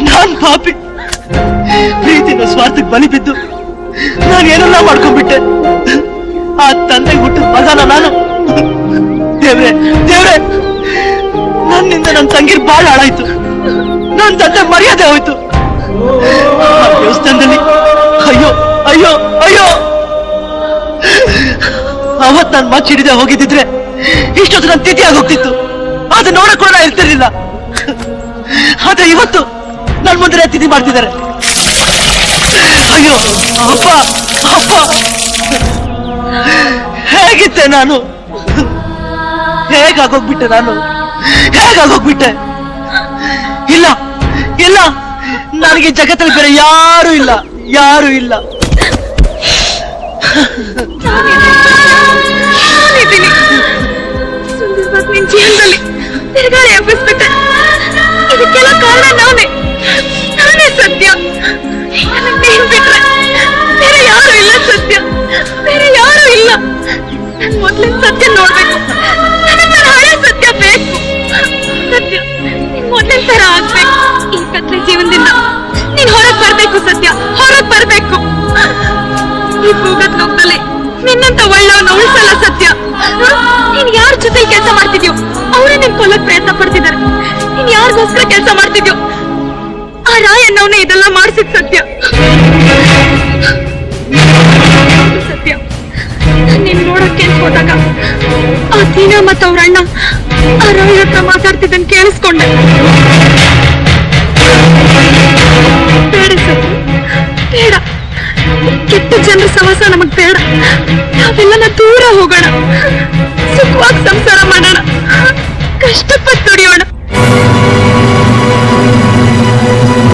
ನಾನ್ ಪಾಪಿ ಪ್ರೀತಿನ ಸ್ವಾರ್ಥಕ್ಕೆ ಬಲಿ ಬಿದ್ದು ನಾನು ಏನೆಲ್ಲ ಮಾಡ್ಕೊಂಡ್ಬಿಟ್ಟೆ. ಆ ತಂದೆಗೆ ಹುಟ್ಟಿದ ಮಗನ ನಾನು. ದೇವ್ರೆ ದೇವ್ರೆ, ನನ್ನಿಂದ ನನ್ನ ತಂಗಿರ್ ಬಾಳ ಹಾಳಾಯ್ತು. ನನ್ನ ತಂದೆ ಮರ್ಯಾದೆ ಹೋಯ್ತು. ಆ ದೇವಸ್ಥಾನದಲ್ಲಿ ಅಯ್ಯೋ ಅಯ್ಯೋ ಅಯ್ಯೋ, ಅವತ್ ನಾನು ಮಚ್ಚ ಹಿಡಿದೆ ಹೋಗಿದ್ದಿದ್ರೆ ಇಷ್ಟೊತ್ತು ನನ್ನ ತಿಥಿ ಆಗೋಗ್ತಿತ್ತು. ಅದು ನೋಡಕ್ ಕೂಡ ಇರ್ತಿರ್ಲಿಲ್ಲ. ಆದ್ರೆ ಇವತ್ತು ನನ್ ಮುಂದೆ ತಿಥಿ ಮಾಡ್ತಿದ್ದಾರೆ. ಅಯ್ಯೋ ಅಪ್ಪ ಅಪ್ಪ, ಹೇಗಿದ್ದೆ ನಾನು, ಹೇಗಾಗೋಗ್ಬಿಟ್ಟೆ ನಾನು, ಹೇಗಾಗೋಗ್ಬಿಟ್ಟೆ. ಇಲ್ಲ ಇಲ್ಲ, ನನಗೆ ಜಗತ್ತಲ್ಲಿ ಬೇರೆ ಯಾರು ಇಲ್ಲ, ಯಾರು ಇಲ್ಲ. ನಿನ್ ಜೀವನದಲ್ಲಿ ತಿರುಗಾಳಿ ಹಬ್ಬಿಸ್ಬಿಟ್ಟೆ. ಇದಕ್ಕೆಲ್ಲ ಕಾರಣ ನಾನೇ ಸತ್ಯ. ನೀನ್ ಬಿಟ್ರೆ ಬೇರೆ ಯಾರು ಇಲ್ಲ ಸತ್ಯ, ಬೇರೆ ಯಾರು ಇಲ್ಲ. ನನ್ ಮೊದ್ಲಿನ ಸತ್ಯ ನೋಡ್ಬೇಕು, ನನಗೆ ನನ್ನ ಹಳೆ ಸತ್ಯ ಬೇಕು. ಸತ್ಯ ನಿನ್ ಮೊದ್ಲಿನ ತರ ಆಗ್ಬೇಕು. ಈ ಕತ್ಲೆ ಜೀವನದಿಂದ ನೀನ್ ಹೊರಗ್ ಬರ್ಬೇಕು ಸತ್ಯ, ಹೊರಗ್ ಬರ್ಬೇಕು. ಈ ಭೂಗತ್ ಲೋಕದಲ್ಲಿ ನಿನ್ನಂತ ಒಳ್ಳೆಯವನ್ನ ಉಳಿಸಲ್ಲ ಸತ್ಯ. ನೀನ್ ಯಾರ ಜೊತೆ ಕೆಲಸ ಮಾಡ್ತಿದ್ಯೋ ಅವರೇ ನಿನ್ ಕೊಲ್ಲಕ್ ಪ್ರಯತ್ನ ಪಡ್ತಿದ್ದಾರೆ. ನೀನ್ ಯಾರಿಗೋಸ್ಕರ ಕೆಲಸ ಮಾಡ್ತಿದ್ಯೋ ಆ ರಾಯಣ್ಣವನ್ನೇ ಇದೆಲ್ಲ ಮಾಡ್ಸಿದ್ ಸತ್ಯ. ಸತ್ಯ, ನೀನ್ ನೋಡಕ್ಕೆ ಹೋದಾಗ ಆ ದೀನ ಮತ್ತ ಅವ್ರ ಅಣ್ಣ ಆ ರಾಯ ಹತ್ರ ಮಾತಾಡ್ತಿದ್ದನ್ ಕೇಳಿಸ್ಕೊಂಡೆ. ಬೇಡ ಸತ್ಯ, ಬೇಡ. ಕೆಟ್ಟ ಜನರ ಸವಾಸ ನಮಗ್ ಬೇಡ. ನಾವೆಲ್ಲ ದೂರ ಹೋಗೋಣ, ಸುಖವಾಗಿ ಸಂಸಾರ ಮಾಡೋಣ, ಕಷ್ಟಪಟ್ಟು ದುಡಿಯೋಣ.